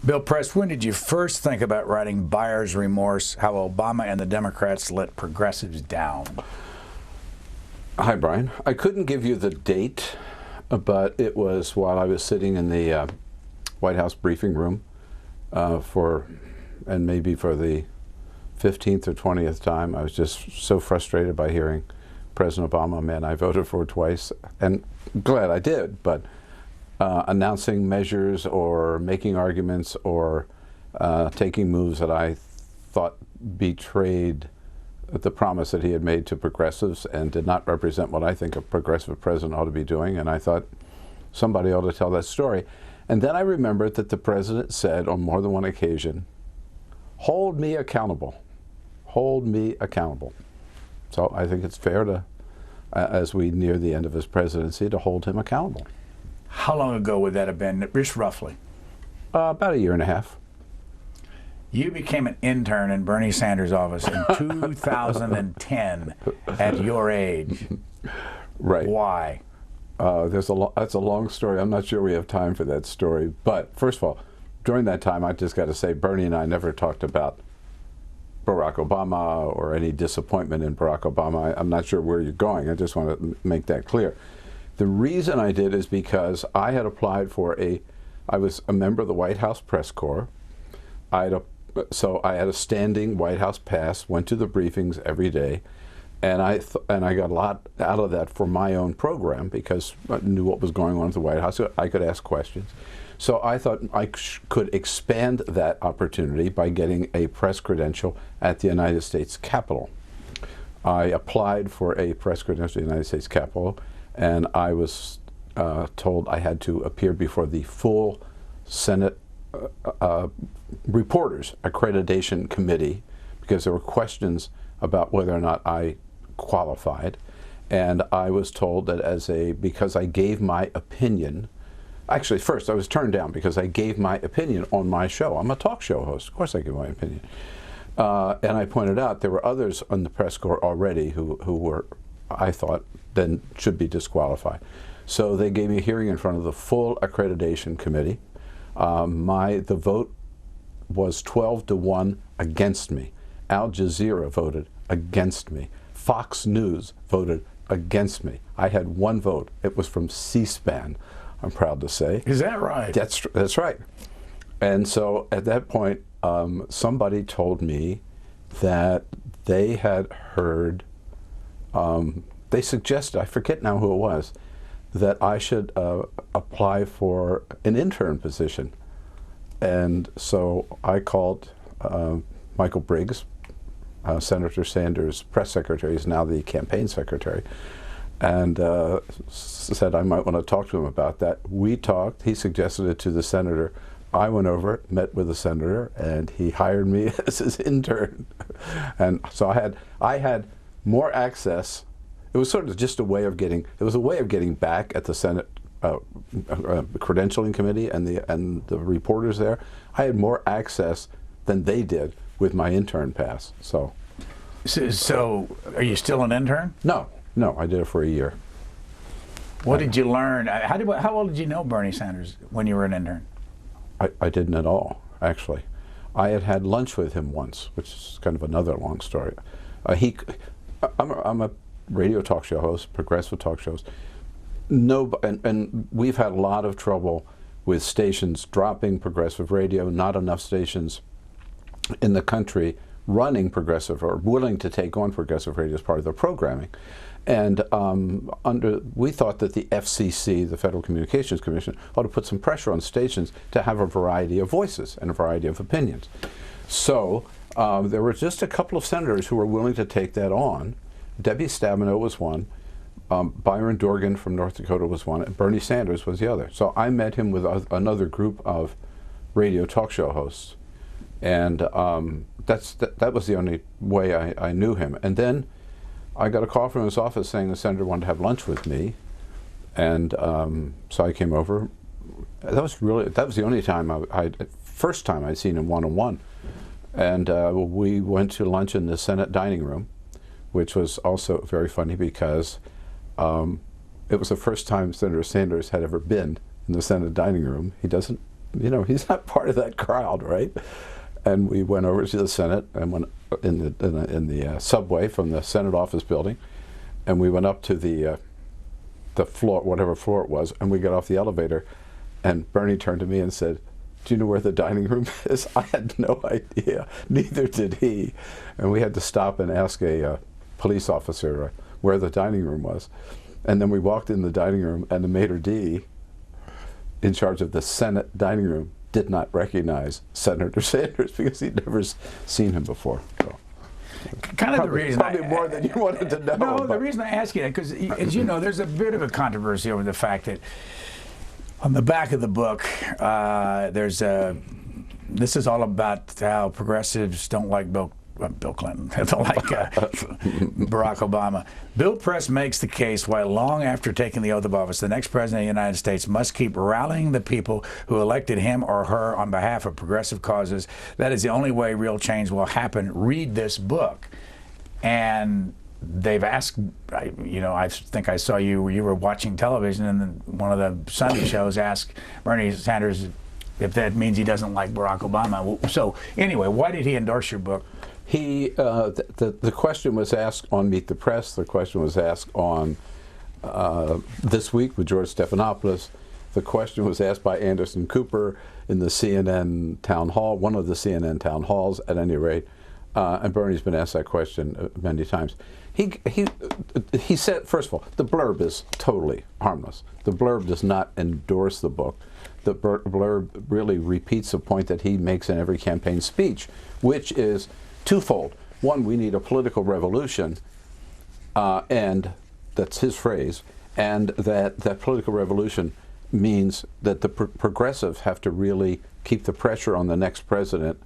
Bill Press, when did you first think about writing Buyer's Remorse, How Obama and the Democrats Let Progressives Down? Hi, Brian. I couldn't give you the date, but it was while I was sitting in the White House briefing room and maybe for the 15th or 20th time. I was just so frustrated by hearing President Obama, a man I voted for twice, and glad I did, but announcing measures or making arguments or taking moves that I thought betrayed the promise that he had made to progressives and did not represent what I think a progressive president ought to be doing. And I thought somebody ought to tell that story. And then I remembered that the president said on more than one occasion, "Hold me accountable. Hold me accountable." So I think it's fair to, as we near the end of his presidency, to hold him accountable. How long ago would that have been, just roughly? About a year and a half. You became an intern in Bernie Sanders' office in 2010 at your age. Right. Why? That's a long story. I'm not sure we have time for that story. But first of all, during that time, I just got to say, Bernie and I never talked about Barack Obama or any disappointment in Barack Obama. I'm not sure where you're going. I just want to make that clear. The reason I did is because I had applied for I was a member of the White House press corps. So I had a standing White House pass, went to the briefings every day, and I got a lot out of that for my own program because I knew what was going on at the White House. So I could ask questions. So I thought I could expand that opportunity by getting a press credential at the United States Capitol. I applied for a press credential at the United States Capitol, and I was told I had to appear before the full Senate Reporters Accreditation Committee because there were questions about whether or not I qualified. And I was told that because I gave my opinion, actually first I was turned down because I gave my opinion on my show. I'm a talk show host, of course I give my opinion. And I pointed out there were others on the press corps already who were, I thought, then should be disqualified. So they gave me a hearing in front of the full accreditation committee. The vote was 12-1 against me. Al Jazeera voted against me. Fox News voted against me. I had one vote. It was from C-SPAN, I'm proud to say. Is that right? That's right. And so at that point, somebody told me that they had heard, they suggested, I forget now who it was, that I should apply for an intern position. And so I called Michael Briggs, Senator Sanders' press secretary. He's now the campaign secretary, and said I might want to talk to him about that. We talked. He suggested it to the senator. I went over, met with the senator, and he hired me as his intern. And so I had more access. It was sort of just a way of getting back at the Senate credentialing committee and the reporters there. I had more access than they did with my intern pass. So are you still an intern? No, I did it for a year. What did you learn? How well did you know Bernie Sanders when you were an intern? I didn't at all, actually. I had lunch with him once, which is kind of another long story. I'm a radio talk show host, progressive talk shows. And we've had a lot of trouble with stations dropping progressive radio, not enough stations in the country running progressive or willing to take on progressive radio as part of their programming. And we thought that the FCC, the Federal Communications Commission, ought to put some pressure on stations to have a variety of voices and a variety of opinions. So there were just a couple of senators who were willing to take that on. Debbie Stabenow was one. Byron Dorgan from North Dakota was one, and Bernie Sanders was the other. So I met him with another group of radio talk show hosts, and that was the only way I knew him. And then I got a call from his office saying the senator wanted to have lunch with me, and so I came over. That was the only time first time I'd seen him one-on-one, and we went to lunch in the Senate dining room, which was also very funny because it was the first time Senator Sanders had ever been in the Senate dining room. He doesn't you know, he's not part of that crowd, right? And we went over to the Senate and went in the subway from the Senate office building, and we went up to the floor, whatever floor it was, and we got off the elevator, and Bernie turned to me and said, "Do you know where the dining room is?" I had no idea. Neither did he. And we had to stop and ask a police officer where the dining room was. And then we walked in the dining room, and the maitre d' in charge of the Senate dining room did not recognize Senator Sanders because he'd never seen him before. So, kind of the reason probably more than you wanted to know. No, the reason I ask you that, because as you know, there's a bit of a controversy over the fact that on the back of the book, there's a. This is all about how progressives don't like Bill Clinton. They don't like Barack Obama. Bill Press makes the case why long after taking the oath of office, the next president of the United States must keep rallying the people who elected him or her on behalf of progressive causes. That is the only way real change will happen. Read this book. And they've asked, you know, I think I saw you were watching television, and then one of the Sunday shows asked Bernie Sanders if that means he doesn't like Barack Obama. So anyway, why did he endorse your book? He, the question was asked on Meet the Press. The question was asked on This Week with George Stephanopoulos. The question was asked by Anderson Cooper in the CNN town hall, one of the CNN town halls at any rate. And Bernie's been asked that question many times. He said, first of all, the blurb is totally harmless. The blurb does not endorse the book. The blurb really repeats a point that he makes in every campaign speech, which is twofold. One, we need a political revolution, and that's his phrase, and that political revolution means that the progressives have to really keep the pressure on the next president,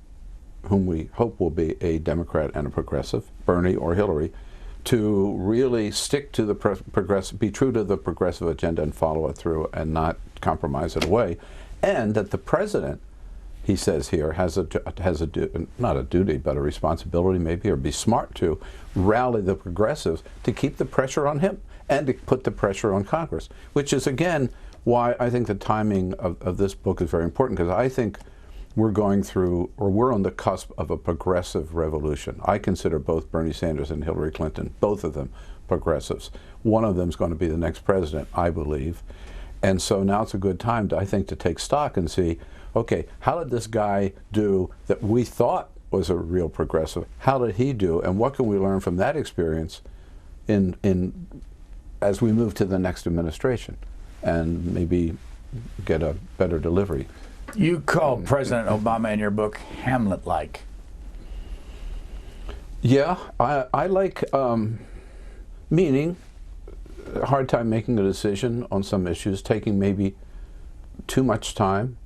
whom we hope will be a Democrat and a progressive, Bernie or Hillary, to really stick to the be true to the progressive agenda and follow it through and not compromise it away, and that the president, he says here, has not a duty but a responsibility maybe, or be smart to rally the progressives to keep the pressure on him and to put the pressure on Congress, which is again why I think the timing of this book is very important, because I think we're going through, or we're on the cusp of a progressive revolution. I consider both Bernie Sanders and Hillary Clinton, both of them, progressives. One of them is going to be the next president, I believe. And so now it's a good time, I think, to take stock and see, okay, how did this guy do that we thought was a real progressive? How did he do, and what can we learn from that experience as we move to the next administration and maybe get a better delivery? You call President Obama in your book Hamlet-like. Yeah, I like meaning a hard time making a decision on some issues, taking maybe too much time.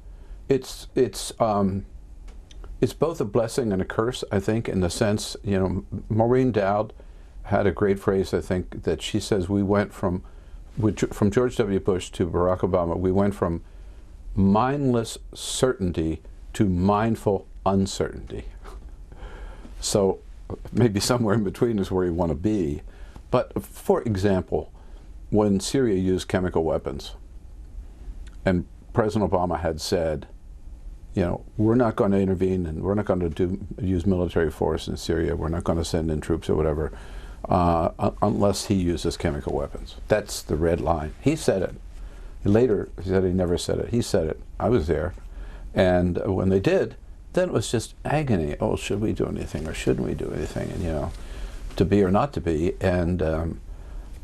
It's both a blessing and a curse, I think, in the sense, you know, Maureen Dowd had a great phrase, I think, that she says we went from George W. Bush to Barack Obama, we went from mindless certainty to mindful uncertainty. So maybe somewhere in between is where you want to be. But for example, when Syria used chemical weapons, and President Obama had said, you know, we're not going to intervene and we're not going to use military force in Syria, we're not going to send in troops or whatever, unless he uses chemical weapons. That's the red line. He said it. Later, he said he never said it. He said it. I was there. And when they did, then it was just agony. Oh, should we do anything or shouldn't we do anything? And, you know, to be or not to be. And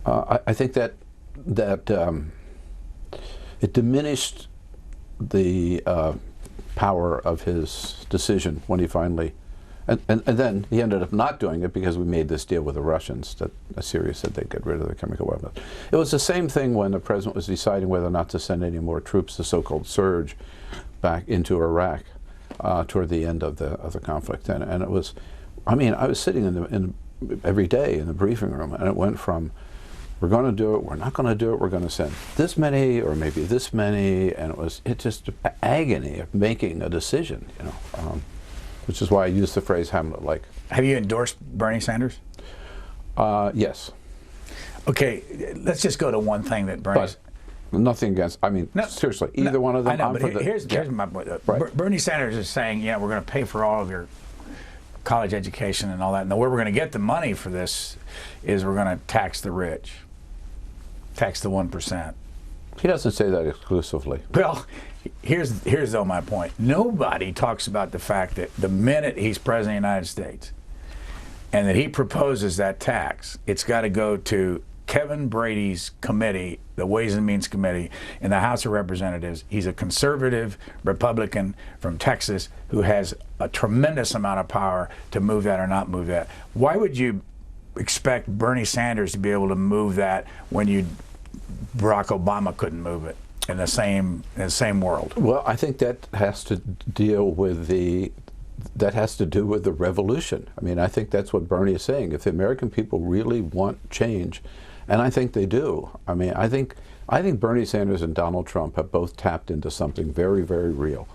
I think that it diminished the power of his decision when he finally, and then he ended up not doing it because we made this deal with the Russians that Syria said they'd get rid of the chemical weapons. It was the same thing when the president was deciding whether or not to send any more troops, the so-called surge, back into Iraq toward the end of the conflict. And it was, I mean, I was sitting every day in the briefing room, and it went from, we're going to do it, we're not going to do it, we're going to send this many or maybe this many, and it just agony of making a decision, you know. Which is why I use the phrase Hamlet-like. Have you endorsed Bernie Sanders? Yes. Okay, let's just go to one thing that Bernie. Nothing against. I mean, seriously, either one of them. I know, I'm but for the, here's my point. Right. Bernie Sanders is saying, yeah, we're going to pay for all of your college education and all that. And where we're going to get the money for this is we're going to tax the rich, tax the 1%. He doesn't say that exclusively. Well, here's though my point. Nobody talks about the fact that the minute he's president of the United States and that he proposes that tax, it's got to go to Kevin Brady's committee, the Ways and Means Committee in the House of Representatives. He's a conservative Republican from Texas who has a tremendous amount of power to move that or not move that. Why would you expect Bernie Sanders to be able to move that when Barack Obama couldn't move it in the same world? Well, I think that has to deal with the revolution. I mean, I think that's what Bernie is saying. If the American people really want change, and I think they do. I mean, I think Bernie Sanders and Donald Trump have both tapped into something very, very real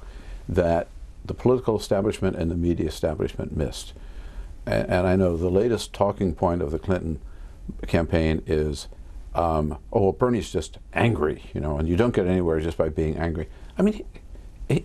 that the political establishment and the media establishment missed. And I know the latest talking point of the Clinton campaign is, oh, well, Bernie's just angry, and you don't get anywhere just by being angry. I mean, I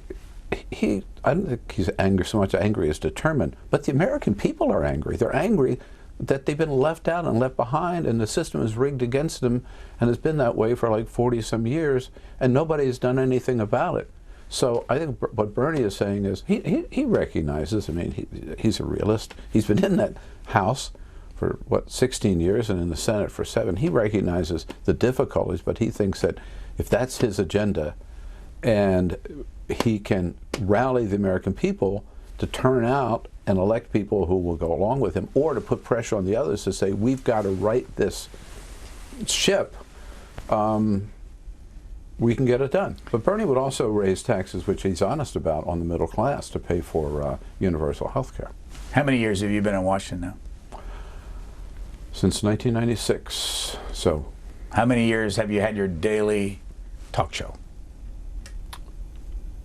don't think he's angry so much angry as determined, but the American people are angry. They're angry that they've been left out and left behind, and the system is rigged against them, and it's been that way for like 40-some years, and nobody has done anything about it. So I think what Bernie is saying is he recognizes, I mean, he's a realist. He's been in that House for, 16 years, and in the Senate for 7. He recognizes the difficulties, but he thinks that if that's his agenda, and he can rally the American people to turn out and elect people who will go along with him, or to put pressure on the others to say, we've got to right this ship, we can get it done. But Bernie would also raise taxes, which he's honest about, on the middle class to pay for universal health care. How many years have you been in Washington now? Since 1996. So. How many years have you had your daily talk show?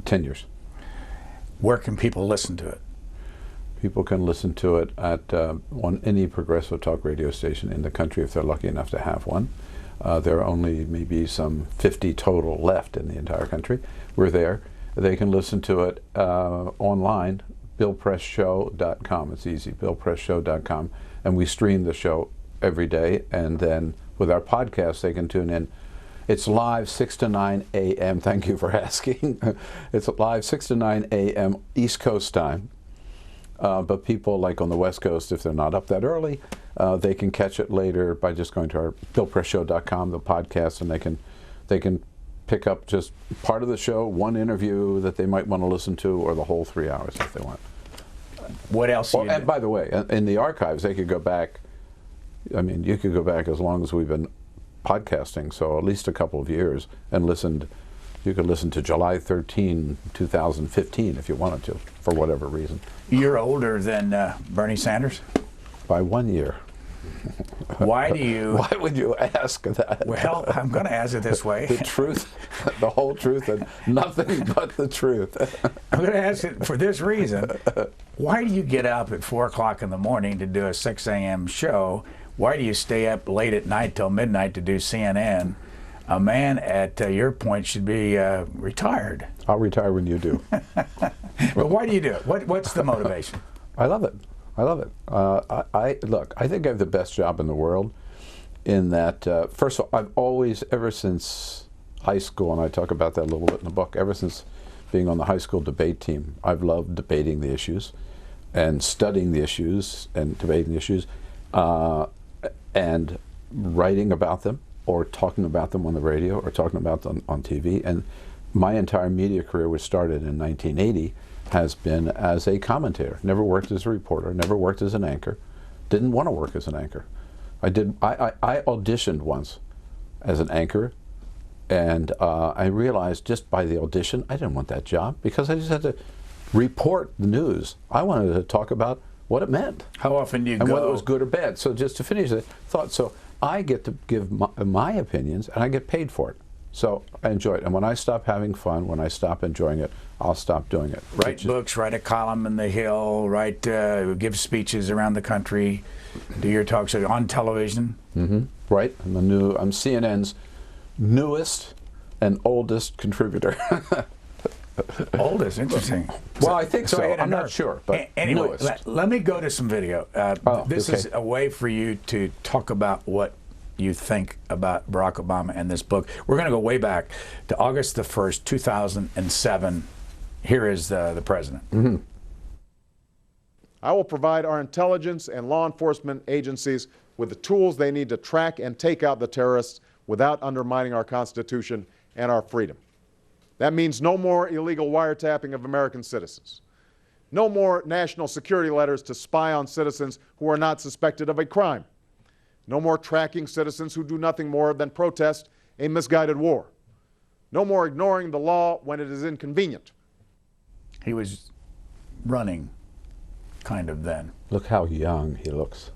10 years. Where can people listen to it? People can listen to it at on any progressive talk radio station in the country if they're lucky enough to have one. There are only maybe some 50 total left in the entire country. We're there. They can listen to it online, BillPressShow.com. It's easy, BillPressShow.com. And we stream the show every day. And then with our podcast, they can tune in. It's live 6 to 9 a.m. Thank you for asking. It's live 6 to 9 a.m. East Coast time. But people like on the West Coast, if they're not up that early, they can catch it later by just going to our BillPressShow.com, the podcast, and they can pick up just part of the show, one interview that they might want to listen to, or the whole 3 hours if they want. What else? And by the way, in the archives, they could go back. I mean, you could go back as long as we've been podcasting, so at least a couple of years, and listened. You could listen to July 13, 2015 if you wanted to, for whatever reason. You're older than Bernie Sanders? By 1 year. Why do you... Why would you ask that? Well, I'm going to ask it this way. The truth, the whole truth, and nothing but the truth. I'm going to ask it for this reason. Why do you get up at 4 o'clock in the morning to do a 6 a.m. show? Why do you stay up late at night till midnight to do CNN? A man at your point should be retired. I'll retire when you do. But why do you do it? What's the motivation? I love it. I love it. Look, I think I have the best job in the world in that, first of all, I've always, ever since high school, and I talk about that a little bit in the book, ever since being on the high school debate team, I've loved debating the issues and studying the issues and debating the issues and writing about them, or talking about them on the radio, or talking about them on TV. And my entire media career, which started in 1980, has been as a commentator. Never worked as a reporter, never worked as an anchor, didn't want to work as an anchor. I auditioned once as an anchor, and I realized just by the audition, I didn't want that job, because I just had to report the news. I wanted to talk about what it meant. How often do you go? And whether it was good or bad. So just to finish the thought, so I get to give my opinions, and I get paid for it. So I enjoy it. And when I stop having fun, when I stop enjoying it, I'll stop doing it. Write books, write a column in The Hill, give speeches around the country, do your talk show on television. Mm-hmm. Right. I'm CNN's newest and oldest contributor. Oldest, interesting. Well, I think so. Ed I'm not Nurse. sure, but Anyway, newest. let me go to some video. This okay. is a way for you to talk about what you think about Barack Obama and this book. We're going to go way back to August the 1st, 2007. Here is the president. Mm-hmm. I will provide our intelligence and law enforcement agencies with the tools they need to track and take out the terrorists without undermining our Constitution and our freedom. That means no more illegal wiretapping of American citizens. No more national security letters to spy on citizens who are not suspected of a crime. No more tracking citizens who do nothing more than protest a misguided war. No more ignoring the law when it is inconvenient. He was running kind of then. Look how young he looks.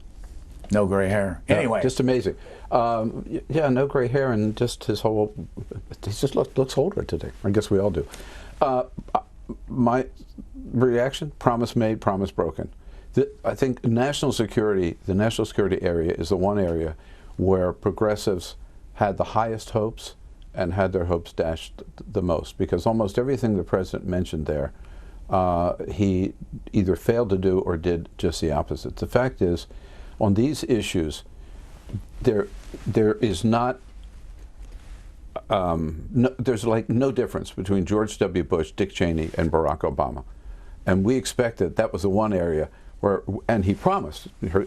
No gray hair. Anyway. Just amazing. Yeah, no gray hair, and just his whole, he just looks older today. I guess we all do. My reaction, promise made, promise broken. I think national security, the national security area is the one area where progressives had the highest hopes and had their hopes dashed the most, because almost everything the president mentioned there, he either failed to do or did just the opposite. The fact is, on these issues, there is not, there's like no difference between George W. Bush, Dick Cheney, and Barack Obama. And we expected that was the one area where, and he promised, there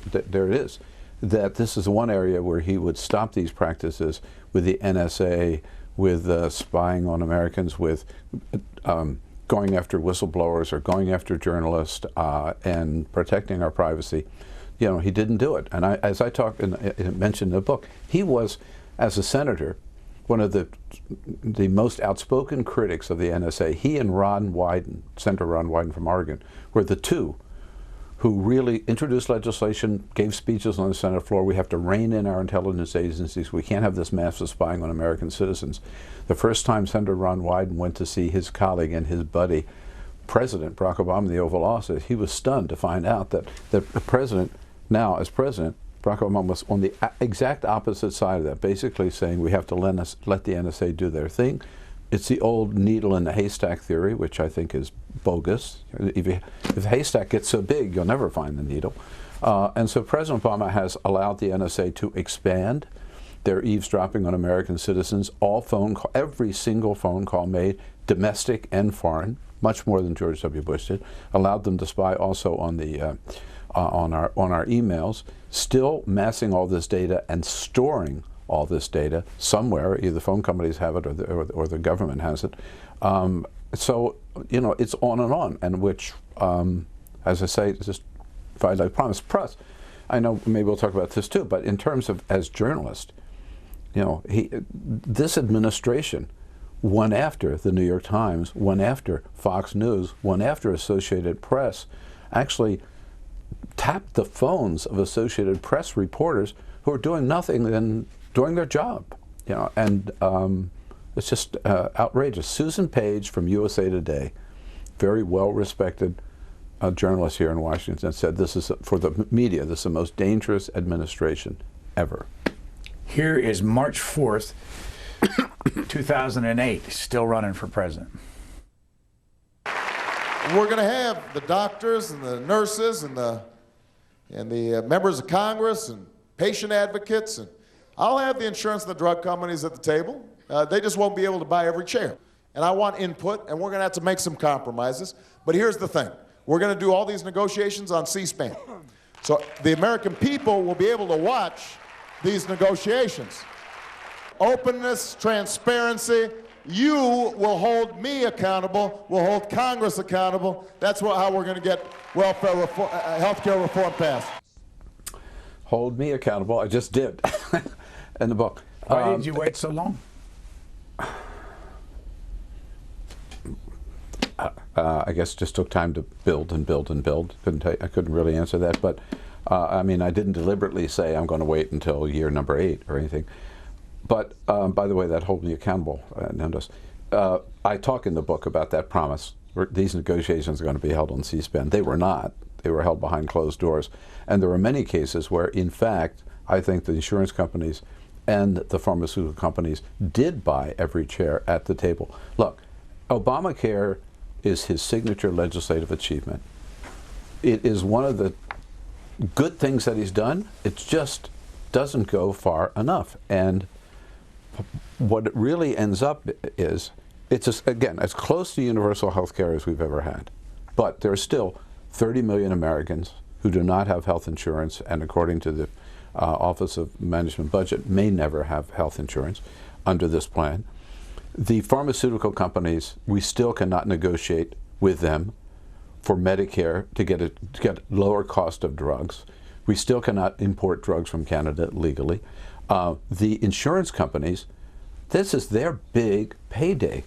it is, that this is the one area where he would stop these practices with the NSA, with spying on Americans, with going after whistleblowers or going after journalists and protecting our privacy. You know, he didn't do it. And as I talked and mentioned in the book, he was, as a senator, one of the most outspoken critics of the NSA. He and Ron Wyden, Senator Ron Wyden from Oregon, were the two who really introduced legislation, gave speeches on the Senate floor. We have to rein in our intelligence agencies. We can't have this massive spying on American citizens. The first time Senator Ron Wyden went to see his colleague and his buddy, President Barack Obama in the Oval Office, he was stunned to find out that the president, now as president, Barack Obama was on the exact opposite side of that, basically saying we have to let the NSA do their thing. It's the old needle in the haystack theory, which I think is bogus. If the haystack gets so big, you'll never find the needle. And so President Obama has allowed the NSA to expand their eavesdropping on American citizens. Every single phone call made, domestic and foreign, much more than George W. Bush did, allowed them to spy also on the on our emails, still massing all this data and storing all this data somewhere. Either the phone companies have it or the government has it. So, you know, it's on, and which, as I say, just I promise. Plus, I know maybe we'll talk about this too, but in terms of as journalist, you know, this administration went after the New York Times, went after Fox News, went after Associated Press, actually tapped the phones of Associated Press reporters who are doing nothing than doing their job, you know, and it's just outrageous. Susan Page from USA Today, very well-respected journalist here in Washington, said this is, for the media, this is the most dangerous administration ever. Here is March 4th, 2008, still running for president. We're going to have the doctors and the nurses and the members of Congress and patient advocates, and I'll have the insurance and the drug companies at the table. They just won't be able to buy every chair. And I want input, and we're going to have to make some compromises. But here's the thing. We're going to do all these negotiations on C-SPAN. So the American people will be able to watch these negotiations. Openness, transparency. You will hold me accountable. We'll hold Congress accountable. That's how we're going to get welfare reform, healthcare reform passed. Hold me accountable. I just did in the book. Why did you wait so long? I guess it just took time to build and build and build. I couldn't really answer that, but I mean, I didn't deliberately say I'm going to wait until year number 8 or anything. But by the way, that hold me accountable. Notice, I talk in the book about that promise. These negotiations are going to be held on C-SPAN. They were not. They were held behind closed doors. And there were many cases where, in fact, I think the insurance companies and the pharmaceutical companies did buy every chair at the table. Look, Obamacare is his signature legislative achievement. It is one of the good things that he's done. It just doesn't go far enough. And what it really ends up is, again, as close to universal health care as we've ever had. But there are still 30 million Americans who do not have health insurance, and according to the Office of Management Budget, may never have health insurance under this plan. The pharmaceutical companies, we still cannot negotiate with them for Medicare to get lower cost of drugs. We still cannot import drugs from Canada legally. The insurance companies, this is their big payday.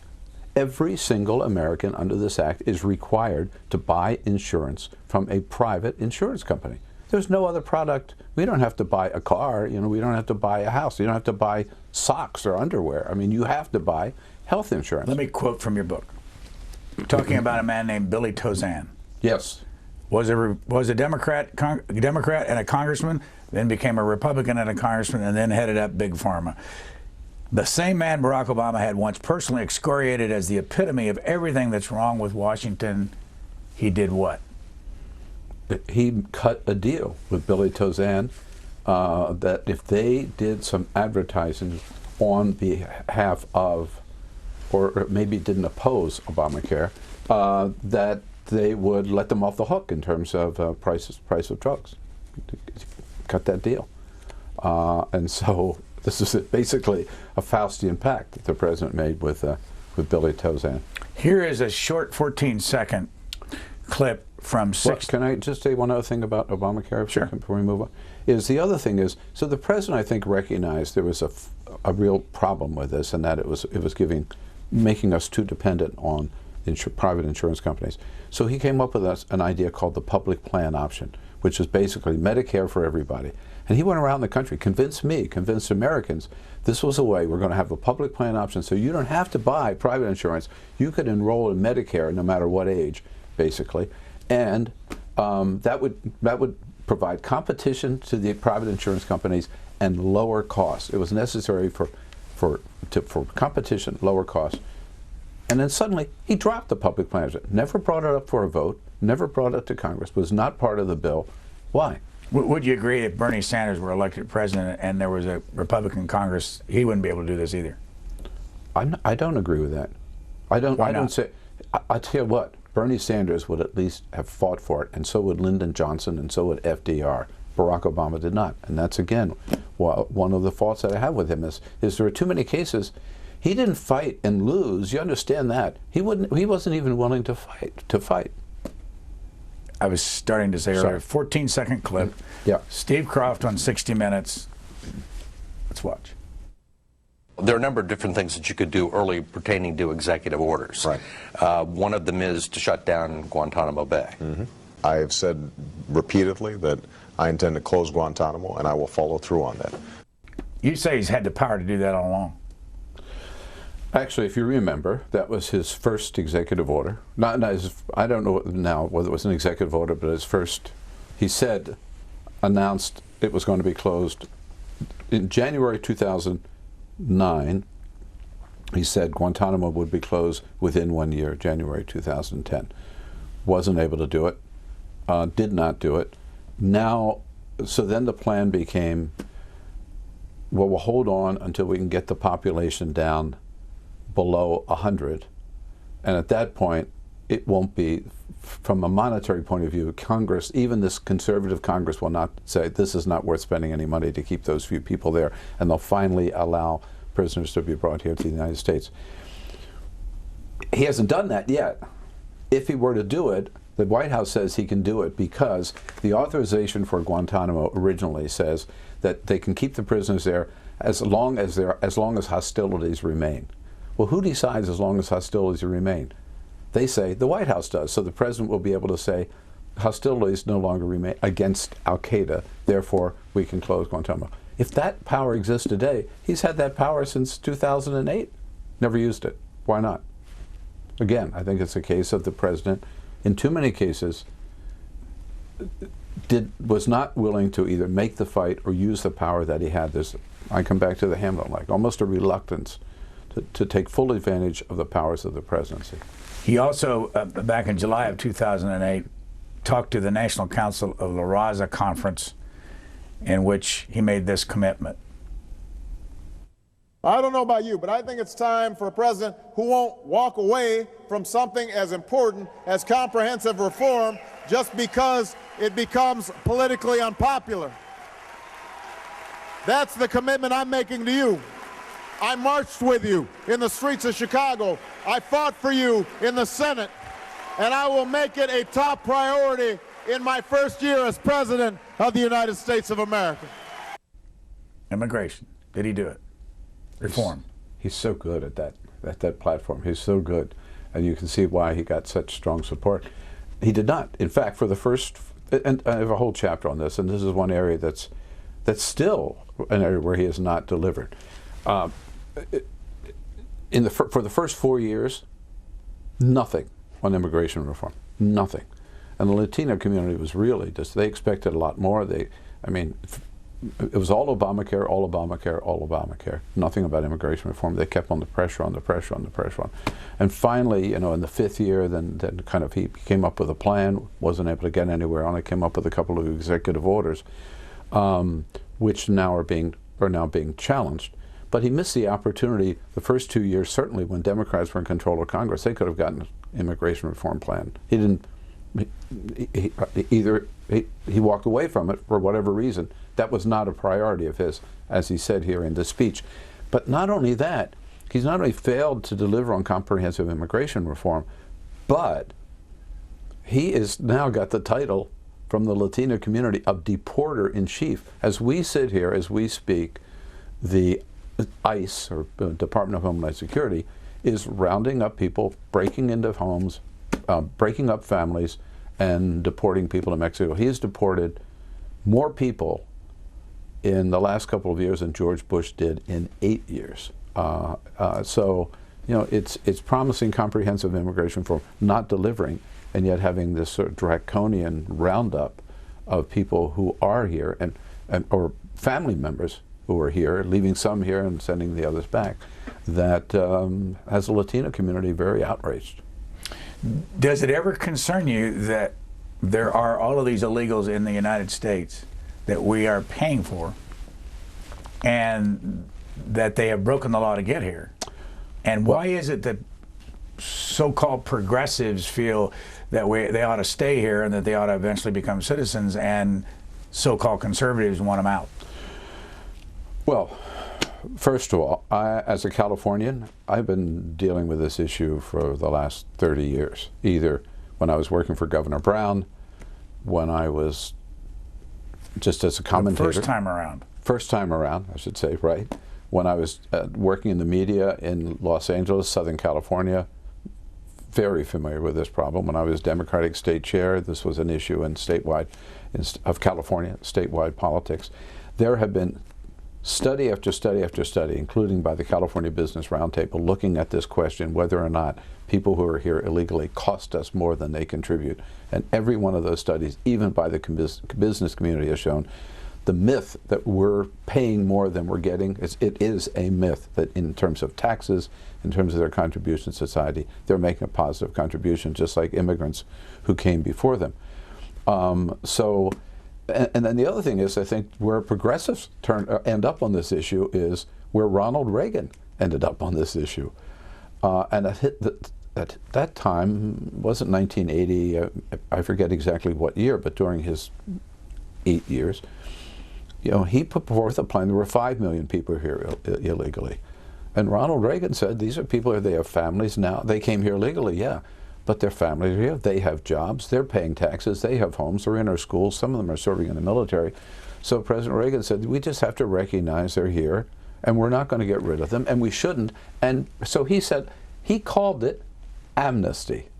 Every single American under this act is required to buy insurance from a private insurance company. There's no other product. We don't have to buy a car, you know, we don't have to buy a house, you don't have to buy socks or underwear. I mean, you have to buy health insurance. Let me quote from your book. Talking about a man named Billy Tauzin. Yes. Was a Democrat and a congressman, then became a Republican and a congressman, and then headed up Big Pharma. The same man Barack Obama had once personally excoriated as the epitome of everything that's wrong with Washington. He did what? He cut a deal with Billy Tauzin that if they did some advertising on behalf of, or maybe didn't oppose Obamacare, that they would let them off the hook in terms of price of drugs. Cut that deal. And so this is basically a Faustian pact that the president made with Billy Tauzin. Here is a short 14-second clip from six. Can I just say one other thing about Obamacare Sure. before we move on? The other thing is, so the president, I think, recognized there was a real problem with this, and that it was making us too dependent on private insurance companies. So he came up with an idea called the public plan option, which is basically Medicare for everybody. And he went around the country, convinced Americans, this was a way we're going to have a public plan option, so you don't have to buy private insurance. You could enroll in Medicare no matter what age, basically. And that would provide competition to the private insurance companies and lower costs. It was necessary for competition, lower costs. And then suddenly he dropped the public plan. Never brought it up for a vote, never brought it to Congress, was not part of the bill. Why? Would you agree if Bernie Sanders were elected president and there was a Republican Congress, he wouldn't be able to do this either? I don't agree with that. I don't. Why I don't not? say. I tell you what. Bernie Sanders would at least have fought for it, and so would Lyndon Johnson, and so would FDR. Barack Obama did not, and that's again one of the faults that I have with him is there are too many cases. He didn't fight and lose. You understand that? He wasn't even willing to fight. I was starting to say earlier, 14-second clip. Yeah. Steve Kroft on 60 Minutes. Let's watch. There are a number of different things that you could do early pertaining to executive orders. Right. One of them is to shut down Guantanamo Bay. Mm-hmm. I have said repeatedly that I intend to close Guantanamo, and I will follow through on that. You say he's had the power to do that all along. Actually, if you remember, that was his first executive order. I don't know now whether it was an executive order, but his first, he announced it was going to be closed in January 2009. He said Guantanamo would be closed within 1 year, January 2010. Wasn't able to do it, did not do it. Now, so then the plan became, well, we'll hold on until we can get the population down below 100, and at that point it won't be, from a monetary point of view, Congress, even this conservative Congress, will not say this is not worth spending any money to keep those few people there, and they'll finally allow prisoners to be brought here to the United States. He hasn't done that yet. If he were to do it, the White House says he can do it because the authorization for Guantanamo originally says that they can keep the prisoners there as long as hostilities remain. Well, who decides as long as hostilities remain? They say the White House does. So the president will be able to say hostilities no longer remain against Al-Qaeda, therefore we can close Guantanamo. If that power exists today, he's had that power since 2008. Never used it. Why not? Again, I think it's a case of the president, in too many cases, was not willing to either make the fight or use the power that he had. There's I come back to the Hamilton-like, almost a reluctance to take full advantage of the powers of the presidency. He also, back in July of 2008, talked to the National Council of La Raza Conference, in which he made this commitment. I don't know about you, but I think it's time for a president who won't walk away from something as important as comprehensive reform just because it becomes politically unpopular. That's the commitment I'm making to you. I marched with you in the streets of Chicago. I fought for you in the Senate, and I will make it a top priority in my first year as President of the United States of America. Immigration. Did he do it? Reform. He's so good at that platform. He's so good, and you can see why he got such strong support. He did not. In fact, for the first, and I have a whole chapter on this, and this is one area that's still an area where he has not delivered. For the first 4 years, nothing on immigration reform, nothing. And the Latino community was really just, they expected a lot more. I mean, it was all Obamacare, all Obamacare, all Obamacare. Nothing about immigration reform. They kept on the pressure, on the pressure, on the pressure. And finally, you know, in the 5th year, then kind of he came up with a plan, wasn't able to get anywhere on it, came up with a couple of executive orders, which now are now being challenged. But he missed the opportunity the first 2 years, certainly when Democrats were in control of Congress. They could have gotten an immigration reform plan. He didn't. He walked away from it for whatever reason. That was not a priority of his, as he said here in the speech. But not only that, he's not only failed to deliver on comprehensive immigration reform, but he has now got the title from the Latino community of deporter-in-chief. As we sit here, as we speak, the ICE, or Department of Homeland Security, is rounding up people, breaking into homes, breaking up families, and deporting people to Mexico. He has deported more people in the last couple of years than George Bush did in 8 years. So, you know, it's promising comprehensive immigration reform, not delivering, and yet having this sort of draconian roundup of people who are here or family members who are here, leaving some here and sending the others back, that has the Latino community very outraged. Does it ever concern you that there are all of these illegals in the United States that we are paying for, and that they have broken the law to get here? And why is it that so-called progressives feel that they ought to stay here and that they ought to eventually become citizens, and so-called conservatives want them out? Well, first of all, as a Californian, I've been dealing with this issue for the last 30 years, either when I was working for Governor Brown, when I was just as a commentator. The first time around. First time around, I should say, right? When I was working in the media in Los Angeles, Southern California, very familiar with this problem. When I was Democratic state chair, this was an issue in of California, statewide politics. There have been study after study after study, including by the California Business Roundtable, looking at this question, whether or not people who are here illegally cost us more than they contribute. And every one of those studies, even by the business community, has shown the myth that we're paying more than we're getting. It is a myth that in terms of taxes, in terms of their contribution to society, they're making a positive contribution, just like immigrants who came before them. And then the other thing is, I think where progressives end up on this issue is where Ronald Reagan ended up on this issue. And at that time, wasn't 1980, I forget exactly what year, but during his 8 years, you know, he put forth a plan. There were 5 million people here illegally. And Ronald Reagan said, these are people, they have families now. They came here legally, yeah. But their families are here, they have jobs, they're paying taxes, they have homes, they're in our schools, some of them are serving in the military. So President Reagan said, we just have to recognize they're here, and we're not going to get rid of them, and we shouldn't. And so he said, he called it amnesty.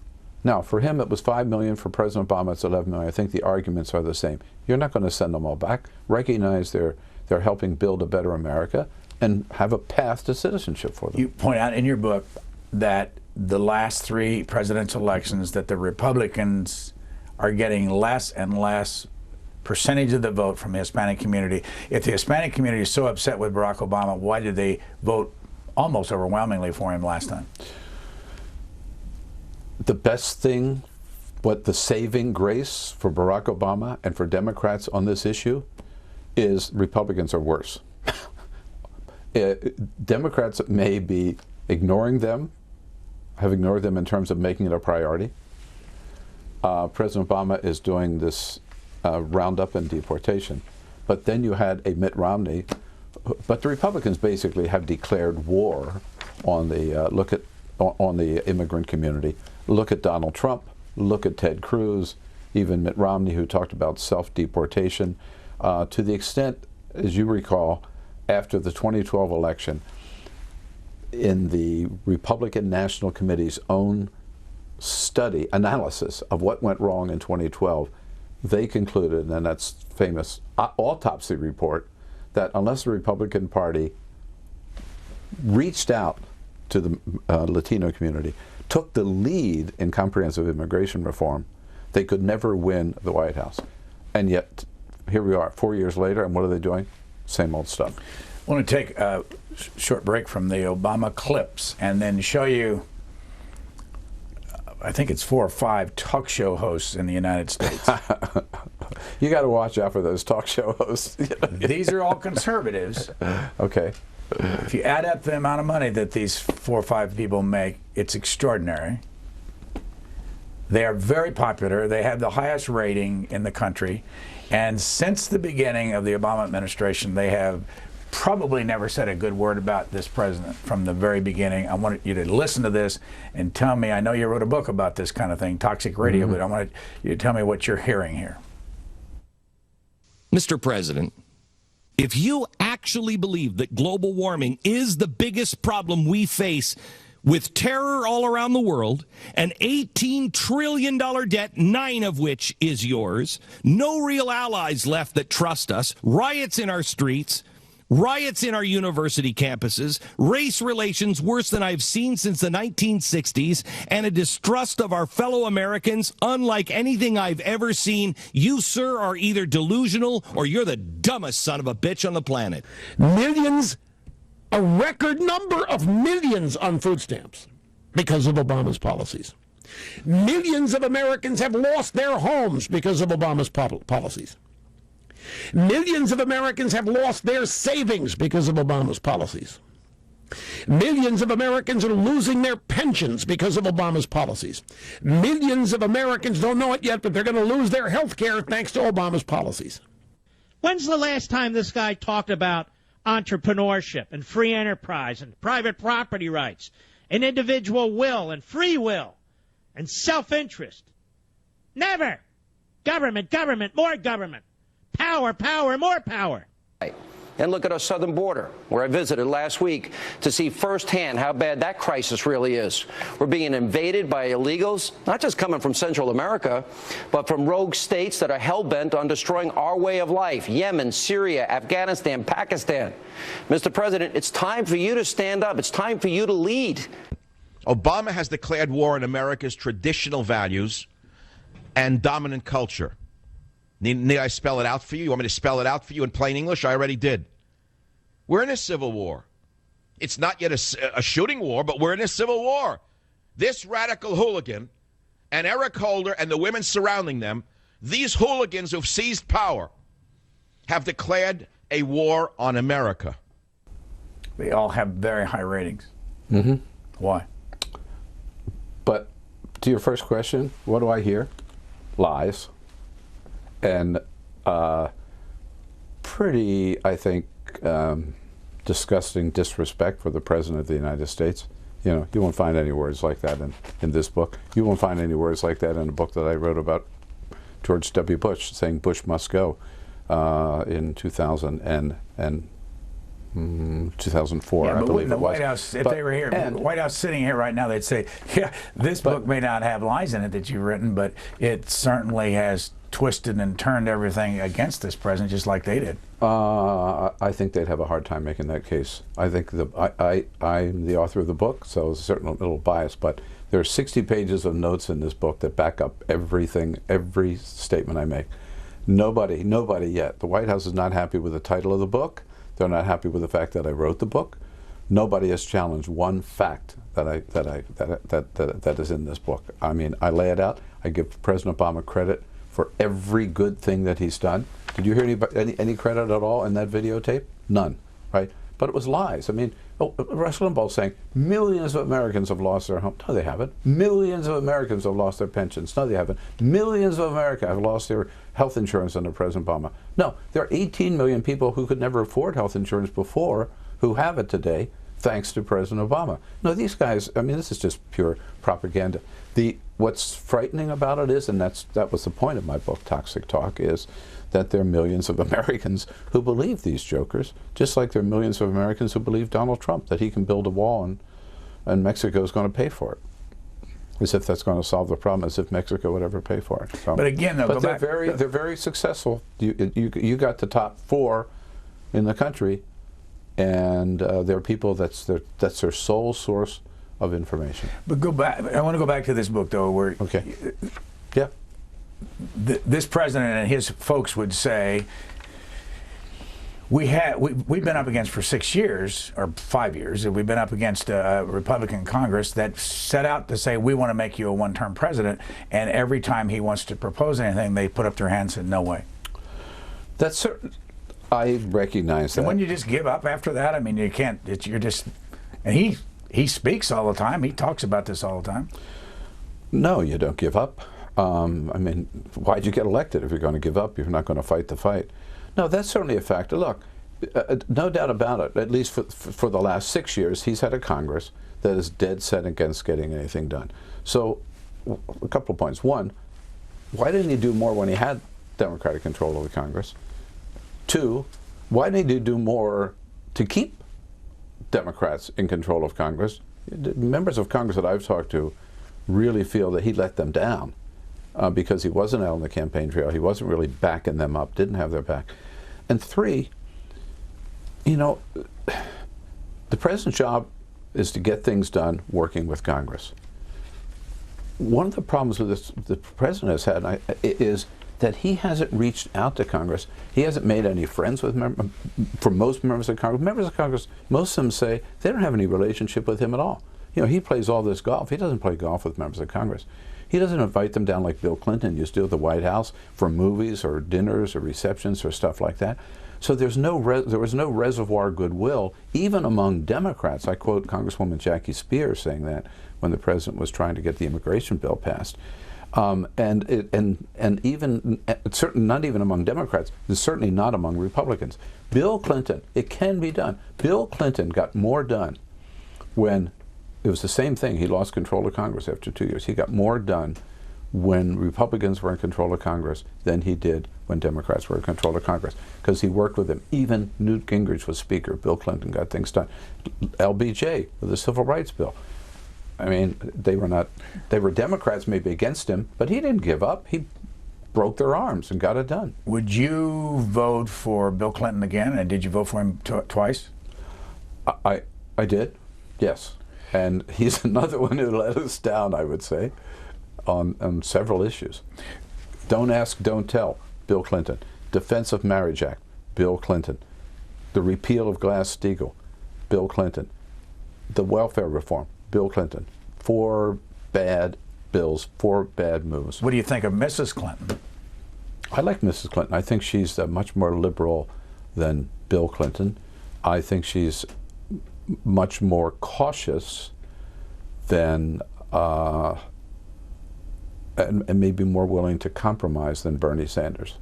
Now, for him, it was 5 million. For President Obama, it's 11 million. I think the arguments are the same. You're not going to send them all back. Recognize they're helping build a better America, and have a path to citizenship for them. You point out in your book that the last 3 presidential elections, that the Republicans are getting less and less percentage of the vote from the Hispanic community. If the Hispanic community is so upset with Barack Obama, why did they vote almost overwhelmingly for him last time? The best thing, what the saving grace for Barack Obama and for Democrats on this issue is Republicans are worse. Democrats may be ignoring them, have ignored them in terms of making it a priority. President Obama is doing this roundup and deportation. But then you had a Mitt Romney, but the Republicans basically have declared war on the on the immigrant community. Look at Donald Trump, look at Ted Cruz, even Mitt Romney, who talked about self-deportation. To the extent, as you recall, after the 2012 election, in the Republican National Committee's own study, analysis of what went wrong in 2012, they concluded, and that's famous autopsy report, that unless the Republican Party reached out to the Latino community, took the lead in comprehensive immigration reform, they could never win the White House. And yet, here we are, 4 years later, and what are they doing? Same old stuff. I want to take a short break from the Obama clips and then show you, I think it's 4 or 5 talk show hosts in the United States. You got to watch out for those talk show hosts. These are all conservatives. Okay. If you add up the amount of money that these 4 or 5 people make, it's extraordinary. They are very popular. They have the highest rating in the country. And since the beginning of the Obama administration, they have probably never said a good word about this president from the very beginning. I want you to listen to this and tell me, I know you wrote a book about this kind of thing, Toxic Radio, but I want you to tell me what you're hearing here. Mr. President, if you actually believe that global warming is the biggest problem we face, with terror all around the world, an $18 trillion debt, 9 of which is yours, no real allies left that trust us, riots in our streets, riots in our university campuses, race relations worse than I've seen since the 1960s, and a distrust of our fellow Americans unlike anything I've ever seen, you, sir, are either delusional or you're the dumbest son of a bitch on the planet. Millions, a record number of millions on food stamps because of Obama's policies. Millions of Americans have lost their homes because of Obama's policies. Millions of Americans have lost their savings because of Obama's policies. Millions of Americans are losing their pensions because of Obama's policies. Millions of Americans don't know it yet, but they're going to lose their health care thanks to Obama's policies. When's the last time this guy talked about entrepreneurship and free enterprise and private property rights and individual will and free will and self-interest? Never. Government, government, more government. Power, power, more power. And look at our southern border, where I visited last week to see firsthand how bad that crisis really is. We're being invaded by illegals, not just coming from Central America, but from rogue states that are hell-bent on destroying our way of life. Yemen, Syria, Afghanistan, Pakistan. Mr. President, it's time for you to stand up. It's time for you to lead. Obama has declared war on America's traditional values and dominant culture. Need I spell it out for you? You want me to spell it out for you in plain English? I already did. We're in a civil war. It's not yet a shooting war, but we're in a civil war. This radical hooligan and Eric Holder and the women surrounding them, these hooligans who've seized power, have declared a war on America. They all have very high ratings. Mm-hmm. Why? But to your first question, what do I hear? Lies. And pretty, I think, disgusting disrespect for the President of the United States. You know, you won't find any words like that in this book. You won't find any words like that in a book that I wrote about George W. Bush, saying Bush must go in 2000 and 2004, yeah, I believe the it was. White House, if they were here, the White House sitting here right now, they'd say, yeah, this book may not have lies in it that you've written, but it certainly has twisted and turned everything against this president, just like they did. I think they'd have a hard time making that case. I think I'm the author of the book, so it's certainly a little biased, but there are 60 pages of notes in this book that back up everything, every statement I make. Nobody yet. The White House is not happy with the title of the book. They're not happy with the fact that I wrote the book. Nobody has challenged one fact that is in this book. I mean, I lay it out. I give President Obama credit for every good thing that he's done. Did you hear any credit at all in that videotape? None, right? But it was lies. I mean, Rush Limbaugh saying millions of Americans have lost their home. No, they haven't. Millions of Americans have lost their pensions. No, they haven't. Millions of Americans have lost their health insurance under President Obama. No, there are 18 million people who could never afford health insurance before who have it today, thanks to President Obama. No, these guys, I mean, this is just pure propaganda. What's frightening about it is, and that was the point of my book, Toxic Talk, is that there are millions of Americans who believe these jokers, just like there are millions of Americans who believe Donald Trump, that he can build a wall and Mexico is going to pay for it. As if that's going to solve the problem, as if Mexico would ever pay for it. So, but again, though, they're very successful. You got the top 4 in the country, and there are people that's their sole source of information. But go back. I want to go back to this book, though, where yeah, this president and his folks would say, we've been up against for 6 years or 5 years. We've been up against a Republican Congress that set out to say we want to make you a one-term president, and every time he wants to propose anything, they put up their hands and no way. That's certain. I recognize that. And when you just give up after that, I mean, you can't. You're just. And he speaks all the time. He talks about this all the time. No, you don't give up. I mean, why'd you get elected if you're going to give up? You're not going to fight the fight. No, that's certainly a factor. Look, no doubt about it, at least for the last 6 years, he's had a Congress that is dead set against getting anything done. So, a couple of points. One, why didn't he do more when he had Democratic control of the Congress? 2, why didn't he do more to keep Democrats in control of Congress? Members of Congress that I've talked to really feel that he let them down because he wasn't out on the campaign trail. He wasn't really backing them up, didn't have their back. And 3, you know, the president's job is to get things done working with Congress. One of the problems with this the president has had is that he hasn't reached out to Congress. He hasn't made any friends with for most members of Congress. Members of Congress, most of them say they don't have any relationship with him at all. You know, he plays all this golf. He doesn't play golf with members of Congress. He doesn't invite them down like Bill Clinton used to at the White House for movies or dinners or receptions or stuff like that. So there was no reservoir goodwill, even among Democrats. I quote Congresswoman Jackie Spears saying that when the president was trying to get the immigration bill passed. And even not even among Democrats, and certainly not among Republicans. Bill Clinton, it can be done. Bill Clinton got more done when it was the same thing. He lost control of Congress after 2 years. He got more done when Republicans were in control of Congress than he did when Democrats were in control of Congress, because he worked with them. Even Newt Gingrich was Speaker. Bill Clinton got things done. LBJ with the Civil Rights Bill. I mean, they were Democrats maybe against him, but he didn't give up. He broke their arms and got it done. Would you vote for Bill Clinton again, and did you vote for him twice? I did, yes. And he's another one who let us down, I would say, on several issues. Don't ask, don't tell, Bill Clinton. Defense of Marriage Act, Bill Clinton. The repeal of Glass-Steagall, Bill Clinton. The welfare reform, Bill Clinton. 4 bad bills, 4 bad moves. What do you think of Mrs. Clinton? I like Mrs. Clinton. I think she's much more liberal than Bill Clinton. I think she's much more cautious than and maybe more willing to compromise than Bernie Sanders.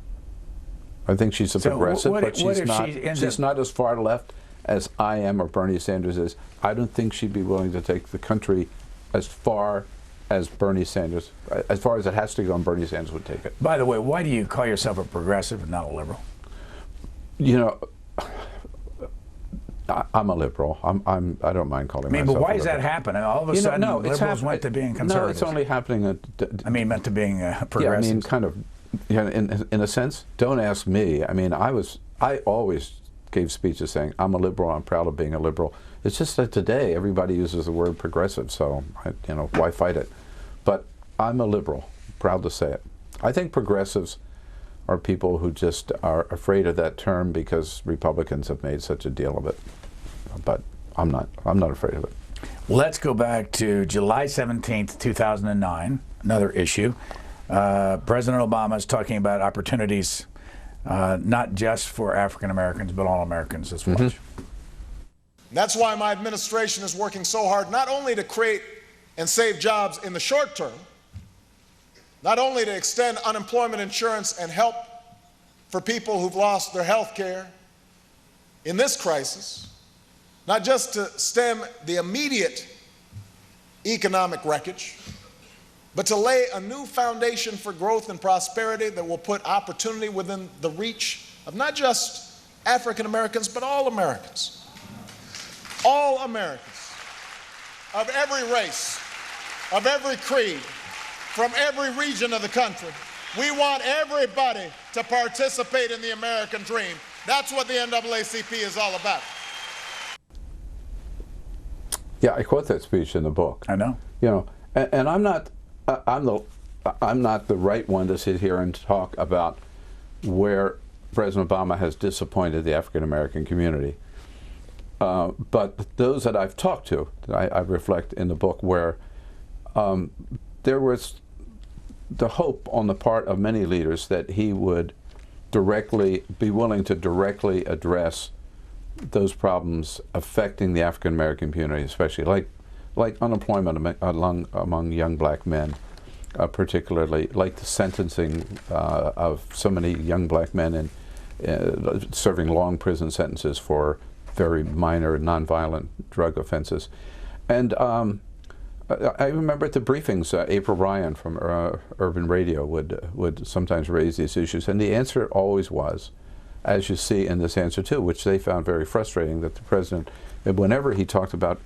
I think she's a progressive, but she's not as far left as I am or Bernie Sanders is. I don't think she'd be willing to take the country as far as Bernie Sanders, as far as it has to go, and Bernie Sanders would take it. By the way, why do you call yourself a progressive and not a liberal? You know, I'm a liberal. I don't mind calling myself. But why does that happen? And all of a sudden, liberals went to being conservatives. No, it's only happening. Meant to being progressive. Yeah, I mean, kind of. Yeah, in a sense. Don't ask me. I mean, I always gave speeches saying I'm a liberal. I'm proud of being a liberal. It's just that today everybody uses the word progressive, so why fight it? But I'm a liberal. Proud to say it. I think progressives are people who just are afraid of that term because Republicans have made such a deal of it. But I'm not afraid of it. Let's go back to July 17th, 2009, another issue. President Obama is talking about opportunities not just for African Americans, but all Americans. Let's watch. That's why my administration is working so hard not only to create and save jobs in the short term, not only to extend unemployment insurance and help for people who've lost their health care in this crisis, not just to stem the immediate economic wreckage, but to lay a new foundation for growth and prosperity that will put opportunity within the reach of not just African Americans, but all Americans. All Americans, of every race, of every creed, from every region of the country. We want everybody to participate in the American dream. That's what the NAACP is all about. Yeah, I quote that speech in the book. I know. You know, and I'm not the right one to sit here and talk about where President Obama has disappointed the African American community. But those that I've talked to, I reflect in the book, where there was the hope on the part of many leaders that he would be willing to directly address those problems affecting the African American community, especially like unemployment among young black men, particularly like the sentencing of so many young black men in serving long prison sentences for very minor nonviolent drug offenses. And I remember at the briefings, April Ryan from Urban Radio would sometimes raise these issues, and the answer always was, as you see in this answer too, which they found very frustrating, that the president, whenever he talked about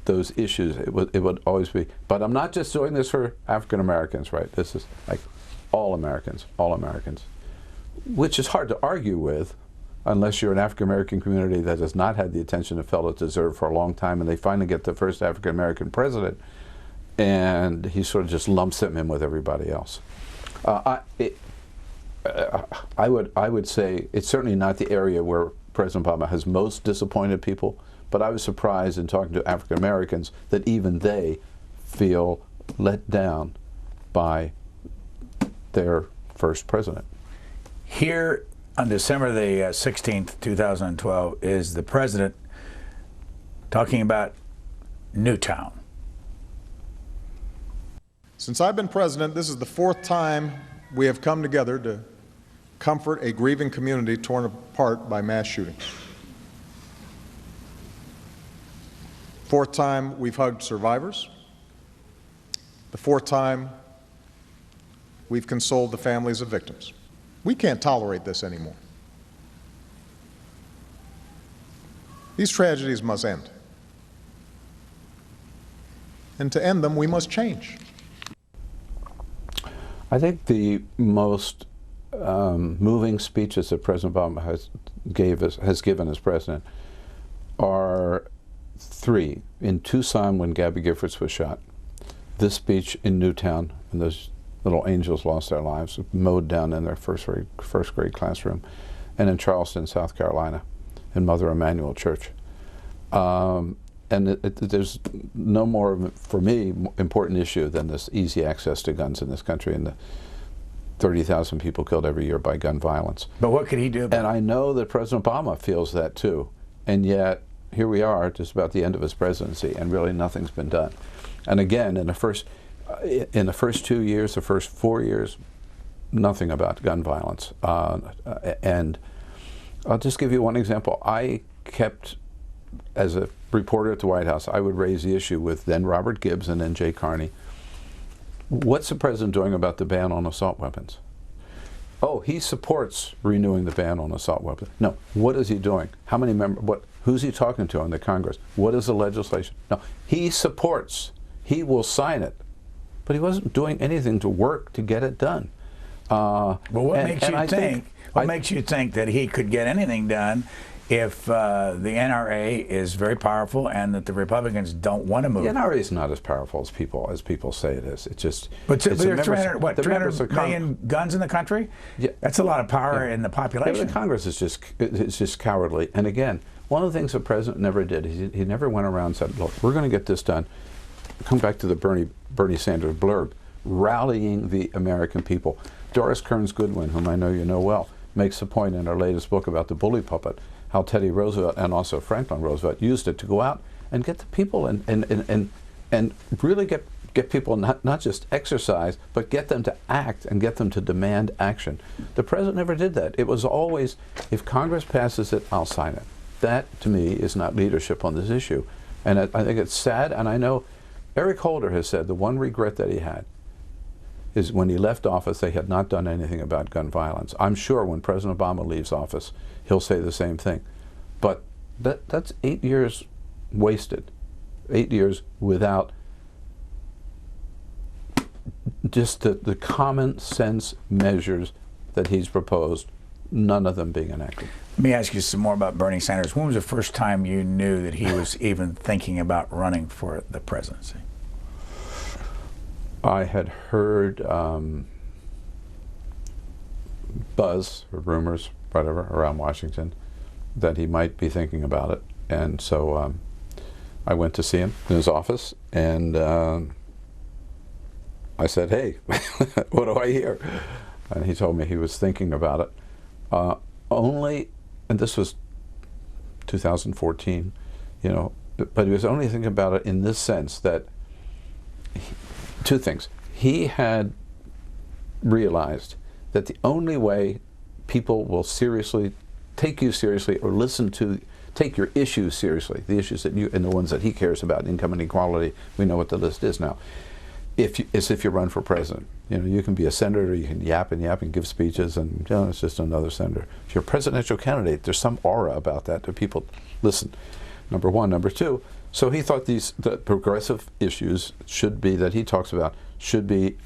those issues, it would always be, but I'm not just doing this for African Americans, right? This is like all Americans, which is hard to argue with, unless you're an African American community that has not had the attention it felt it deserved for a long time, and they finally get the first African American president, and he sort of just lumps them in with everybody else. I would say it's certainly not the area where President Obama has most disappointed people, but I was surprised in talking to African Americans that even they feel let down by their first president. Here on December the 16th, 2012, is the president talking about Newtown. Since I've been president, this is the fourth time we have come together to comfort a grieving community torn apart by mass shootings. Fourth time we've hugged survivors. The fourth time we've consoled the families of victims. We can't tolerate this anymore. These tragedies must end. And to end them, we must change. I think the most moving speeches that President Obama has given as president are three. In Tucson, when Gabby Giffords was shot, this speech in Newtown, and those little angels lost their lives, mowed down in their first grade classroom, and in Charleston, South Carolina, in Mother Emanuel Church. And there's no more, for me, important issue than this easy access to guns in this country and the 30,000 people killed every year by gun violence. But what could he do about it? And I know that President Obama feels that too. And yet, here we are, just about the end of his presidency, and really nothing's been done. And again, in the first 2 years, the first 4 years, nothing about gun violence. And I'll just give you one example. I kept, as a reporter at the White House, I would raise the issue with then Robert Gibbs and then Jay Carney. What's the president doing about the ban on assault weapons? Oh, he supports renewing the ban on assault weapons. No, what is he doing? How many members? Who's he talking to in the Congress? What is the legislation? No, he supports. He will sign it, but he wasn't doing anything to work to get it done. Well, what makes you think that he could get anything done if the NRA is very powerful and that the Republicans don't want to move. The NRA is not as powerful as people say it is. It's just. But it's there are 300 300 million guns in the country? Yeah. That's a lot of power in the population. Yeah, the Congress is just cowardly. And again, one of the things the president never did, he never went around and said, look, we're going to get this done. Come back to the Bernie Sanders blurb, rallying the American people. Doris Kearns Goodwin, whom I know you know well, makes a point in her latest book about the bully puppet, how Teddy Roosevelt and also Franklin Roosevelt used it to go out and get the people and really get people not just exercise, but get them to act and get them to demand action. The president never did that. It was always, if Congress passes it, I'll sign it. That, to me, is not leadership on this issue. And I think it's sad, and I know Eric Holder has said the one regret that he had is when he left office, they had not done anything about gun violence. I'm sure when President Obama leaves office, he'll say the same thing. But that's 8 years wasted. 8 years without just the common sense measures that he's proposed, none of them being enacted. Let me ask you some more about Bernie Sanders. When was the first time you knew that he was even thinking about running for the presidency? I had heard buzz or rumors, whatever, around Washington that he might be thinking about it. And so I went to see him in his office, and I said, hey, what do I hear? And he told me he was thinking about it. And this was 2014, but he was only thinking about it in this sense that two things. He had realized that the only way people will seriously take you seriously or take your issues seriously, the issues that and the ones that he cares about, income inequality, we know what the list is now, is if you run for president. You can be a senator, you can yap and give speeches, and it's just another senator. If you're a presidential candidate, there's some aura about that people listen. Number one. Number two, so he thought the progressive issues that he talks about should be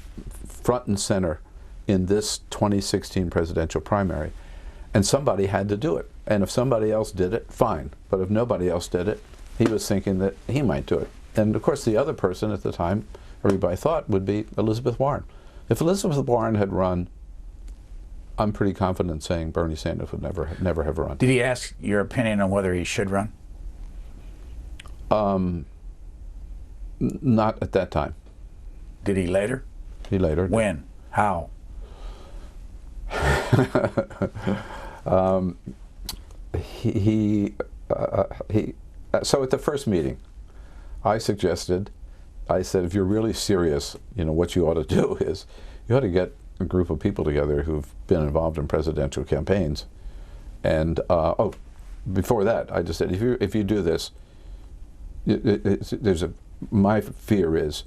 front and center in this 2016 presidential primary. And somebody had to do it. And if somebody else did it, fine. But if nobody else did it, he was thinking that he might do it. And of course, the other person at the time, everybody thought, would be Elizabeth Warren. If Elizabeth Warren had run, I'm pretty confident saying Bernie Sanders would never have run. Did he ask your opinion on whether he should run? Not at that time. Did he later? He later. When? How? So at the first meeting, I said, if you're really serious, what you ought to do is you ought to get a group of people together who've been involved in presidential campaigns. And before that, I just said, if you do this, my fear is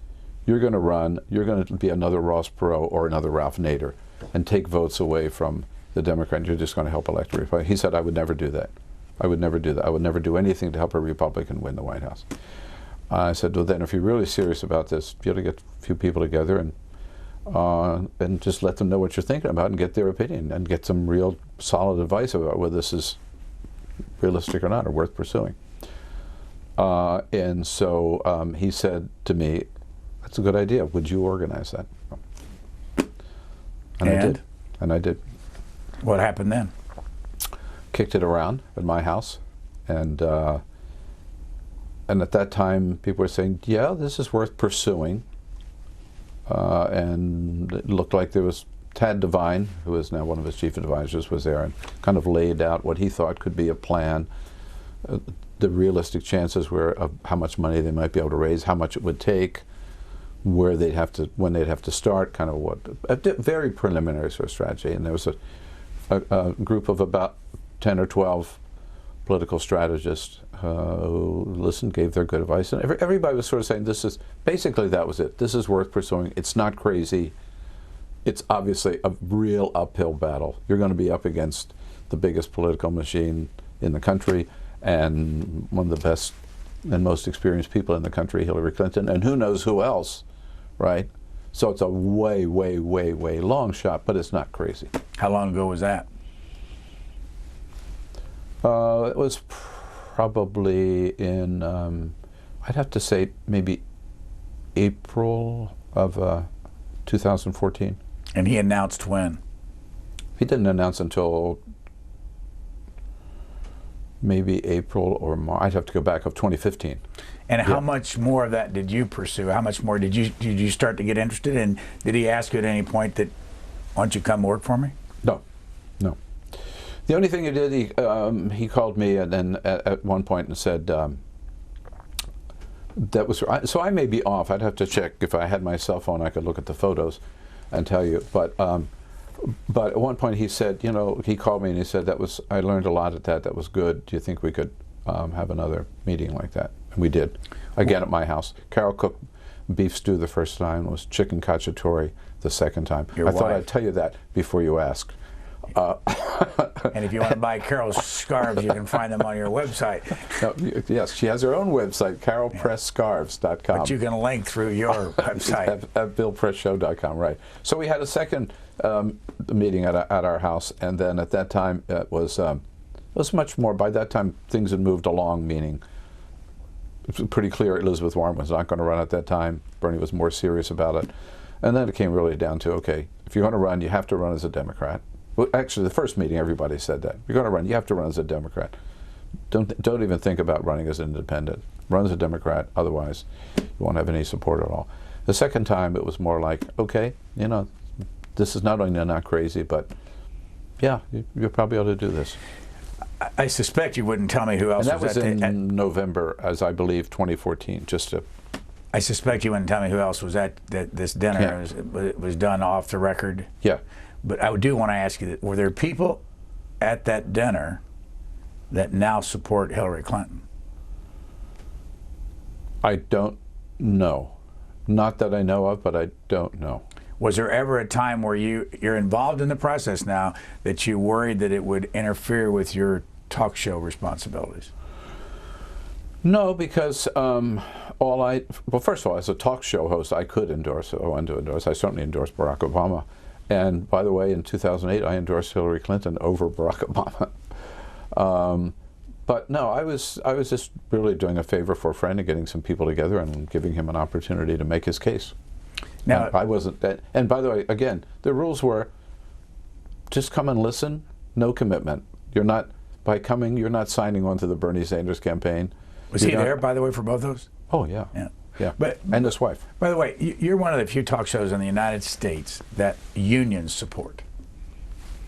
you're going to run, you're going to be another Ross Perot or another Ralph Nader and take votes away from the Democrat. You're just going to help elect a Republican. He said, I would never do that. I would never do that. I would never do anything to help a Republican win the White House. I said, well, then if you're really serious about this, you ought to get a few people together and just let them know what you're thinking about and get their opinion and get some real solid advice about whether this is realistic or not or worth pursuing. And so he said to me, that's a good idea. Would you organize that? And I did. What happened then? Kicked it around at my house, and at that time people were saying, yeah, this is worth pursuing. And it looked like there was Tad Devine, who is now one of his chief advisors, was there and kind of laid out what he thought could be a plan, the realistic chances were of how much money they might be able to raise, how much it would take, when they'd have to start, kind of a very preliminary sort of strategy. And there was a group of about 10 or 12 political strategists who listened, gave their good advice, and everybody was sort of saying, that was it. This is worth pursuing. It's not crazy. It's obviously a real uphill battle. You're going to be up against the biggest political machine in the country and one of the best and most experienced people in the country, Hillary Clinton, and who knows who else, right? So it's a way, way, way, way long shot, but it's not crazy. How long ago was that? It was probably in, I'd have to say maybe April of 2014. And he announced when? He didn't announce until maybe April or March. I'd have to go back of 2015. And how much more of that did you pursue? How much more did you start to get interested in? Did he ask you at any point that, why don't you come work for me? No, no. The only thing he did, he called me and then at one point and said, that was, so I may be off. I'd have to check. If I had my cell phone, I could look at the photos and tell you. But at one point he said, you know, he called me and he said, I learned a lot at that. That was good. Do you think we could have another meeting like that? And we did. Again at my house. Carol cooked beef stew the first time. It was chicken cacciatore the second time. I thought I'd tell you that before you asked. And if you want to buy Carol's scarves, you can find them on your website. No, yes, she has her own website, carolpressscarves.com. But you can link through your website. at billpressshow.com, right. So we had a second meeting at our house, and then at that time it was much more. By that time, things had moved along, meaning it was pretty clear Elizabeth Warren was not going to run at that time. Bernie was more serious about it. And then it came really down to, okay, if you're going to run, you have to run as a Democrat. Well, actually, the first meeting, everybody said that. If you're going to run, you have to run as a Democrat. Don't even think about running as an independent. Run as a Democrat, otherwise you won't have any support at all. The second time, it was more like, okay, you know, this is not only not crazy, but yeah, you probably ought to do this. I suspect you wouldn't tell me who else and that was at November, as I believe, 2014, just to... I suspect you wouldn't tell me who else was at this dinner. Yeah. It was done off the record. Yeah. But I do want to ask you, that were there people at that dinner that now support Hillary Clinton? I don't know. Not that I know of, but I don't know. Was there ever a time where you're involved in the process now that you worried that it would interfere with your talk show responsibilities? No, because well, first of all, as a talk show host, I could endorse, I wanted to endorse. I certainly endorsed Barack Obama. And by the way, in 2008, I endorsed Hillary Clinton over Barack Obama. But no, I was just really doing a favor for a friend and getting some people together and giving him an opportunity to make his case. Now, and I wasn't. And by the way, again, the rules were just come and listen, no commitment. You're not, by coming, you're not signing on to the Bernie Sanders campaign. Was he there, by the way, for both those? Oh, yeah. Yeah. And his wife. By the way, you're one of the few talk shows in the United States that unions support.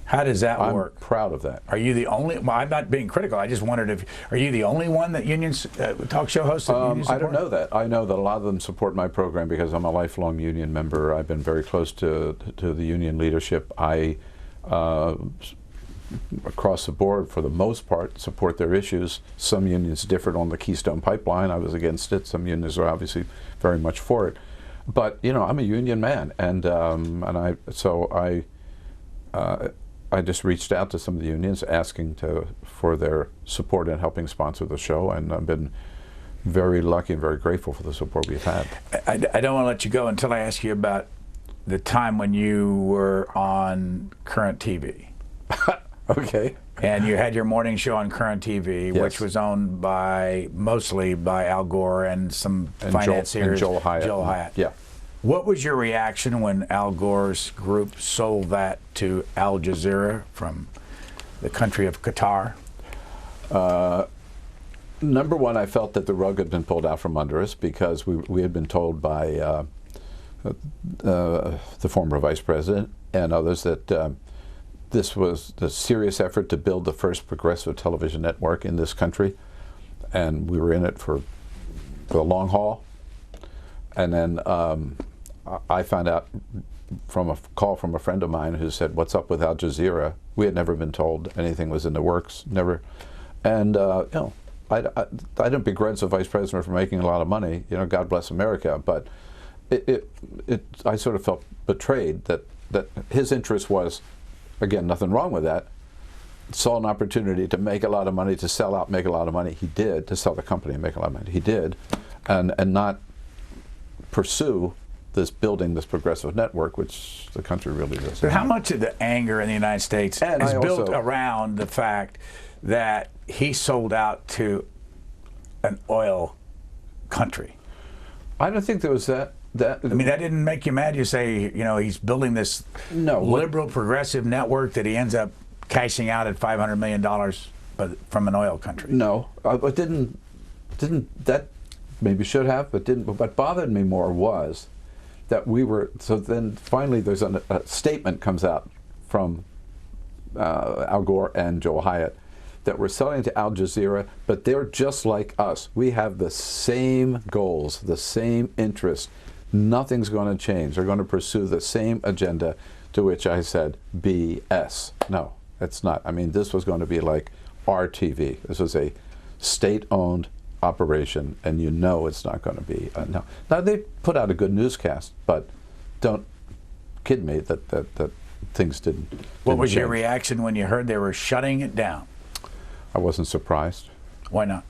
How does that work? I'm proud of that. Are you the only? Well, I'm not being critical. I just wondered if are you the only one that unions talk show hosts that unions support? I don't know that. I know that a lot of them support my program because I'm a lifelong union member. I've been very close to the union leadership. I across the board, for the most part, support their issues. Some unions differed on the Keystone Pipeline. I was against it. Some unions are obviously very much for it. But you know, I'm a union man, and I just reached out to some of the unions asking for their support in helping sponsor the show, and I've been very lucky and very grateful for the support we've had. I don't want to let you go until I ask you about the time when you were on Current TV. Okay. And you had your morning show on Current TV, yes. which was owned mostly by Al Gore and some financiers. Joel Hyatt. Joel Hyatt. Yeah. What was your reaction when Al Gore's group sold that to Al Jazeera from the country of Qatar? Number one, I felt that the rug had been pulled out from under us because we had been told by the former vice president and others that this was the serious effort to build the first progressive television network in this country, and we were in it for the long haul. And then I found out from a call from a friend of mine who said, "What's up with Al Jazeera?" We had never been told anything was in the works, never. And you know, I don't begrudge the vice president for making a lot of money. You know, God bless America. But I sort of felt betrayed that his interest was, again, nothing wrong with that. Saw an opportunity to make a lot of money, to sell out, make a lot of money. He did. To sell the company and make a lot of money. He did, and not pursue building this progressive network, which the country really does. But how much of the anger in the United States is built around the fact that he sold out to an oil country. I don't think there was that. I mean, that didn't make you mad? You say, you know, he's building this liberal progressive network that he ends up cashing out at $500 million but from an oil country. No, but didn't that maybe should have, but didn't. But what bothered me more was that we were. So then finally, there's a statement comes out from Al Gore and Joel Hyatt that we're selling to Al Jazeera, but they're just like us. We have the same goals, the same interests. Nothing's going to change. They're going to pursue the same agenda, to which I said, BS. No, it's not. I mean, this was going to be like RTV. This was a state-owned operation, and you know it's not going to be. No. Now, they put out a good newscast, but don't kid me that things didn't. What was your change. reaction when you heard they were shutting it down? I wasn't surprised. Why not?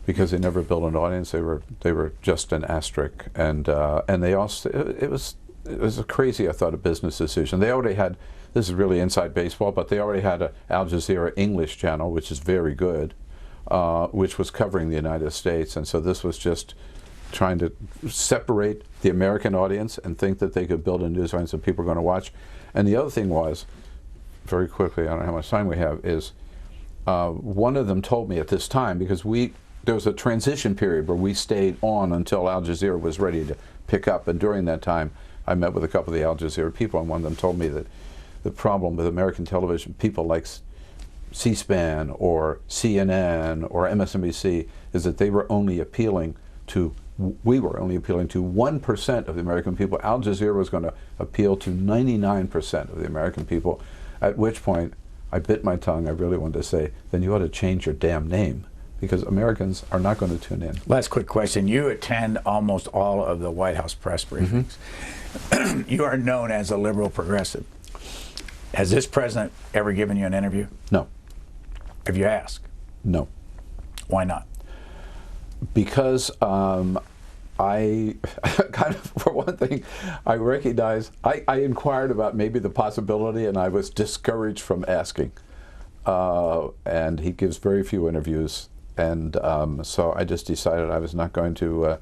Because they never built an audience. They were just an asterisk, and they also it was a crazy, I thought, a business decision. They already had, this is really inside baseball, but they already had a Al Jazeera English channel, which is very good, which was covering the United States, and so this was just trying to separate the American audience and think that they could build a news audience that people are going to watch. And the other thing was, very quickly, I don't know how much time we have, is one of them told me at this time, because there was a transition period where we stayed on until Al Jazeera was ready to pick up, and during that time I met with a couple of the Al Jazeera people, and one of them told me that the problem with American television, people like C-SPAN or CNN or MSNBC, is that we were only appealing to 1% of the American people. Al Jazeera was going to appeal to 99% of the American people, at which point I bit my tongue. I really wanted to say, then you ought to change your damn name, because Americans are not going to tune in. Last quick question. You attend almost all of the White House press briefings. Mm-hmm. You are known as a liberal progressive. Has this president ever given you an interview? No. Have you asked? No. Why not? Because I kind of, for one thing, I recognize, I inquired about maybe the possibility, and I was discouraged from asking. And he gives very few interviews, and so I just decided I was not going to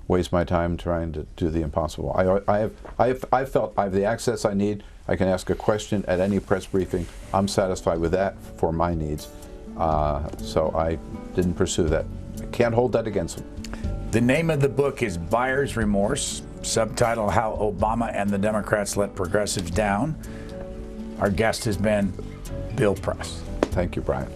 waste my time trying to do the impossible. I felt I have the access I need. I can ask a question at any press briefing. I'm satisfied with that for my needs. So I didn't pursue that. I can't hold that against him. The name of the book is Buyer's Remorse, subtitle How Obama and the Democrats Let Progressives Down. Our guest has been Bill Press. Thank you, Brian.